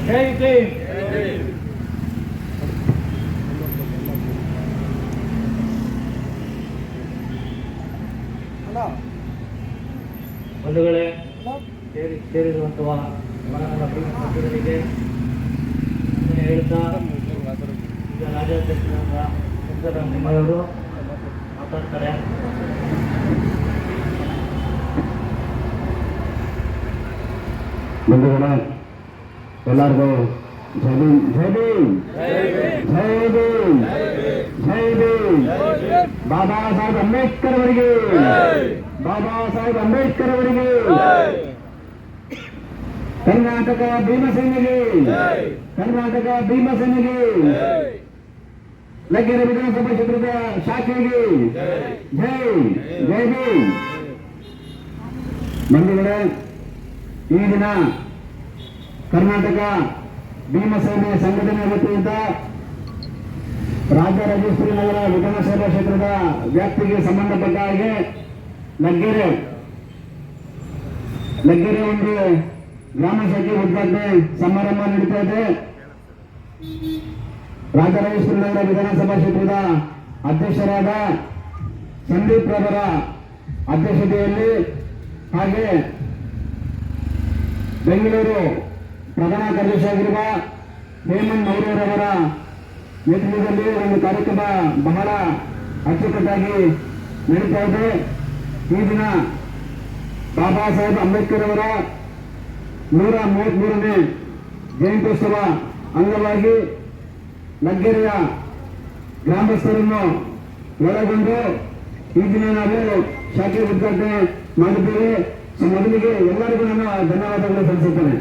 ಜೈ ಭೀಮ್. ಬಂಧುಗಳೇ, ಸೇರಿರುವಂತಹ ಮನಗಳ ಪ್ರೀತಿಗೆ ಹೇಳ್ತಾ ಈಗ ರಾಜ್ಯಾಧ್ಯಕ್ಷರಾದ ಸಿದ್ದರಾಮಯ್ಯವರು ಮಾತಾಡ್ತಾರೆ. ಬಂಧುಗಳೇ, ಎಲ್ಲರಿಗೂ ಜೈ ಭೀಮ್, ಜೈ ಭೀಮ್, ಜೈ ಭೀಮ್, ಜೈ ಭೀಮ್. ಬಾಬಾ ಸಾಹೇಬ್ ಅಂಬೇಡ್ಕರ್ ಅವರಿಗೆ, ಬಾಬಾ ಸಾಹೇಬ್ ಅಂಬೇಡ್ಕರ್ ಅವರಿಗೆ, ಕರ್ನಾಟಕ ಭೀಮಸೇನೆಗೆ, ಕರ್ನಾಟಕ ಭೀಮಸೇನೆಗೆ, ಲಗ್ಗೆರೆ ವಿಧಾನಸಭಾ ಕ್ಷೇತ್ರದ ಶಾಖೆಗೆ ಜೈ, ಜೈ ಭೀಮ್. ಬಂಧುಗಳೇ, ಈ ದಿನ ಕರ್ನಾಟಕ ಭೀಮಸೇನೆ ಸಂಘಟನೆ ವತಿಯಿಂದ ರಾಜರಾಜೇಶ್ವರಿ ನಗರ ವಿಧಾನಸಭಾ ಕ್ಷೇತ್ರದ ವ್ಯಾಪ್ತಿಗೆ ಸಂಬಂಧಪಟ್ಟ ಹಾಗೆ ಲಗ್ಗೆರೆ ಒಂದು ಗ್ರಾಮ ಶಾಖೆ ಉದ್ಘಾಟನೆ ಸಮಾರಂಭ ನಡೀತಾ ಇದೆ. ರಾಜರಾಜೇಶ್ವರಿ ನಗರ ವಿಧಾನಸಭಾ ಕ್ಷೇತ್ರದ ಅಧ್ಯಕ್ಷರಾದ ಸಂದೀಪ್ ರವರ ಅಧ್ಯಕ್ಷತೆಯಲ್ಲಿ ಹಾಗೆ ಬೆಂಗಳೂರು ಪ್ರಧಾನ ಕಾರ್ಯದರ್ಶಿಯಾಗಿರುವ ಹೇಮಂತ್ ಮೌರ್ಯವರ ನೇತೃತ್ವದಲ್ಲಿ ಒಂದು ಕಾರ್ಯಕ್ರಮ ಬಹಳ ಅಚ್ಚುಕಟ್ಟಾಗಿ ನಡೀತಾ ಇದೆ. ಈ ದಿನ ಬಾಬಾ ಸಾಹೇಬ್ ಅಂಬೇಡ್ಕರ್ ಅವರ 133ನೇ ಜಯಂತ್ಯೋತ್ಸವ ಅಂಗವಾಗಿ ಲಗ್ಗೆರೆಯ ಗ್ರಾಮಸ್ಥರನ್ನು ಒಳಗೊಂಡು ಈ ದಿನ ನಾವು ಶಾಖೆ ಉದ್ಘಾಟನೆ ಮಾಡಿದ್ದೇವೆ. ಮೊದಲಿಗೆ ಎಲ್ಲರಿಗೂ ನಾನು ಧನ್ಯವಾದಗಳು ಸಲ್ಲಿಸುತ್ತೇನೆ.